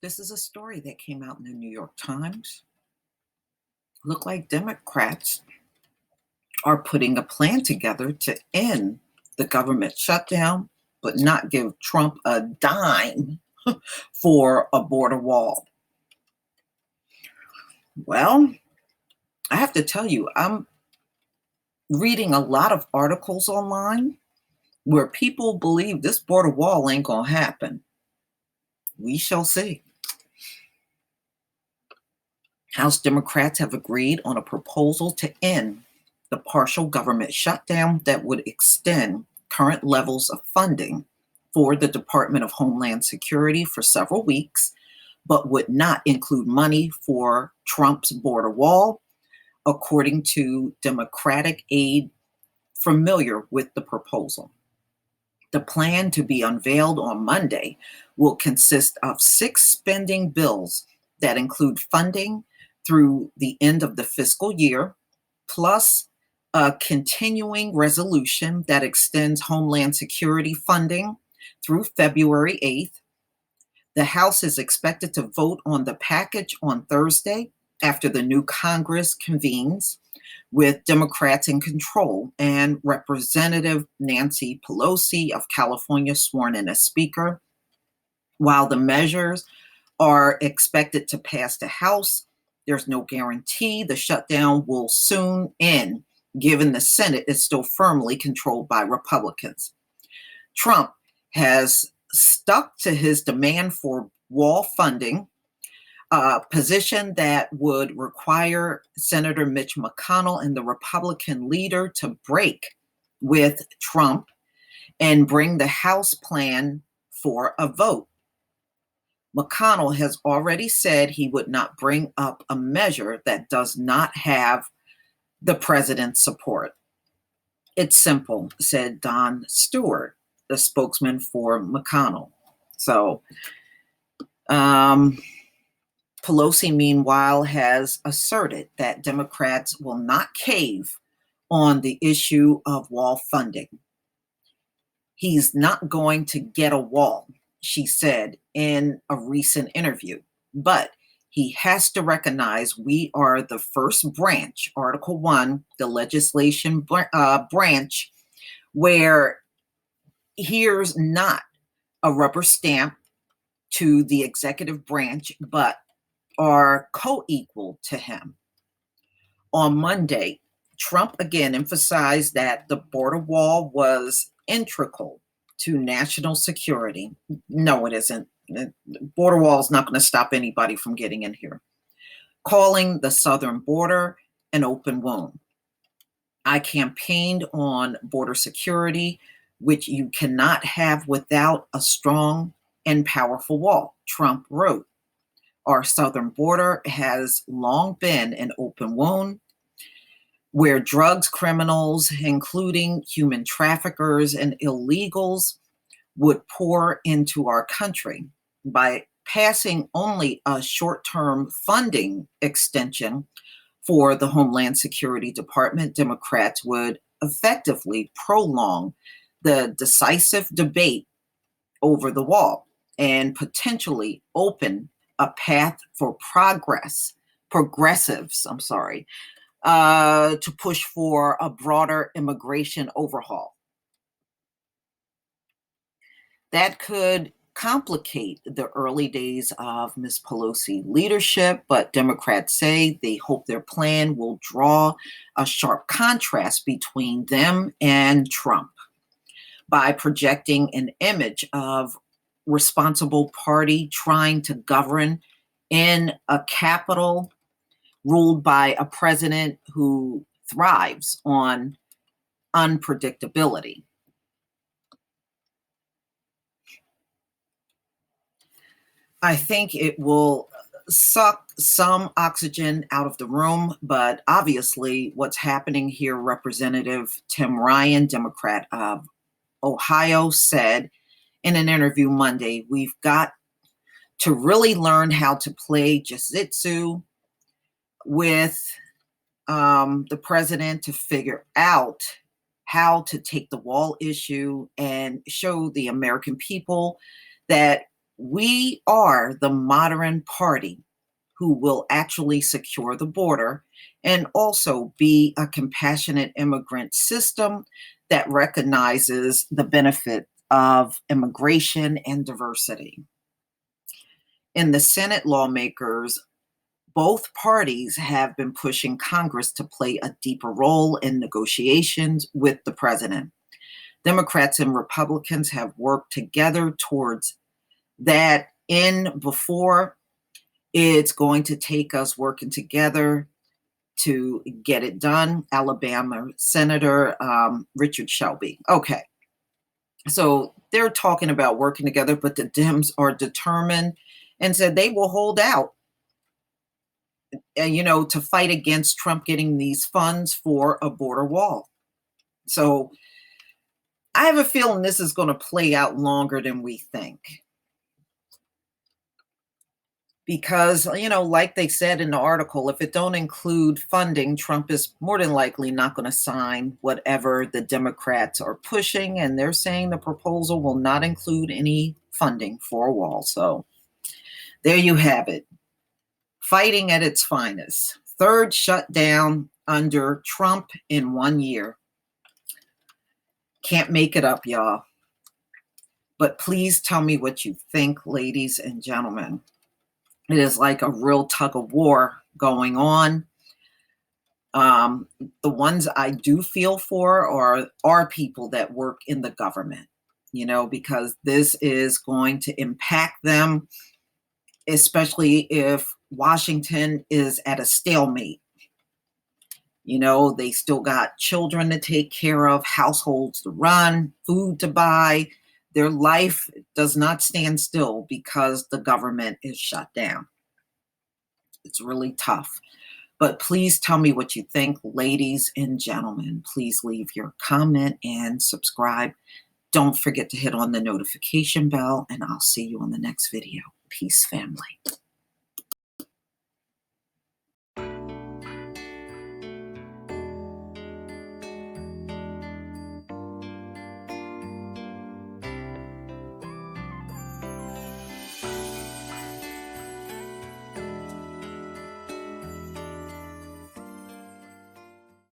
This is a story that came out in the New York Times. Look like Democrats are putting a plan together to end the government shutdown, but not give Trump a dime for a border wall. Well, I have to tell you, I'm reading a lot of articles online where people believe this border wall ain't going to happen. We shall see. House Democrats have agreed on a proposal to end the partial government shutdown that would extend current levels of funding for the Department of Homeland Security for several weeks, but would not include money for Trump's border wall, according to Democratic aide familiar with the proposal. The plan to be unveiled on Monday will consist of 6 spending bills that include funding through the end of the fiscal year, plus a continuing resolution that extends Homeland Security funding through February 8th. The House is expected to vote on the package on Thursday after the new Congress convenes, with Democrats in control and Representative Nancy Pelosi of California sworn in as Speaker. While the measures are expected to pass the House, there's no guarantee the shutdown will soon end, given the Senate is still firmly controlled by Republicans. Trump has stuck to his demand for wall funding, a position that would require Senator Mitch McConnell and the Republican leader to break with Trump and bring the House plan for a vote. McConnell has already said he would not bring up a measure that does not have the president's support. It's simple, said Don Stewart, the spokesman for McConnell. So, Pelosi, meanwhile, has asserted that Democrats will not cave on the issue of wall funding. He's not going to get a wall, she said in a recent interview, but he has to recognize we are the first branch, Article 1, the legislation branch, where here's not a rubber stamp to the executive branch, but are co-equal to him. On Monday, Trump again emphasized that the border wall was integral to national security. No, it isn't. The border wall is not going to stop anybody from getting in here. Calling the southern border an open wound. I campaigned on border security, which you cannot have without a strong and powerful wall, Trump wrote. Our southern border has long been an open wound where drugs criminals, including human traffickers and illegals, would pour into our country. By passing only a short-term funding extension for the Homeland Security Department, Democrats would effectively prolong the decisive debate over the wall and potentially open a path for progressives, to push for a broader immigration overhaul. That could complicate the early days of Ms. Pelosi leadership, but Democrats say they hope their plan will draw a sharp contrast between them and Trump by projecting an image of responsible party trying to govern in a capital ruled by a president who thrives on unpredictability. I think it will suck some oxygen out of the room, but obviously what's happening here, Representative Tim Ryan, Democrat of Ohio, said in an interview Monday, we've got to really learn how to play jiu-jitsu with the president to figure out how to take the wall issue and show the American people that We are the modern party who will actually secure the border and also be a compassionate immigrant system that recognizes the benefit of immigration and diversity. In the Senate, lawmakers, both parties have been pushing Congress to play a deeper role in negotiations with the president. Democrats and Republicans have worked together towards that in before. It's going to take us working together to get it done. Alabama Senator Richard Shelby. Okay, so they're talking about working together, but the Dems are determined and said they will hold out, to fight against Trump getting these funds for a border wall. So I have a feeling this is going to play out longer than we think. Because, like they said in the article, if it don't include funding, Trump is more than likely not going to sign whatever the Democrats are pushing. And they're saying the proposal will not include any funding for a wall. So there you have it. Fighting at its finest. Third shutdown under Trump in 1 year. Can't make it up, y'all. But please tell me what you think, ladies and gentlemen. It is like a real tug of war going on. The ones I do feel for are people that work in the government, because this is going to impact them, especially if Washington is at a stalemate. They still got children to take care of, households to run, food to buy. Their life does not stand still because the government is shut down. It's really tough. But please tell me what you think, ladies and gentlemen. Please leave your comment and subscribe. Don't forget to hit on the notification bell, and I'll see you on the next video. Peace, family.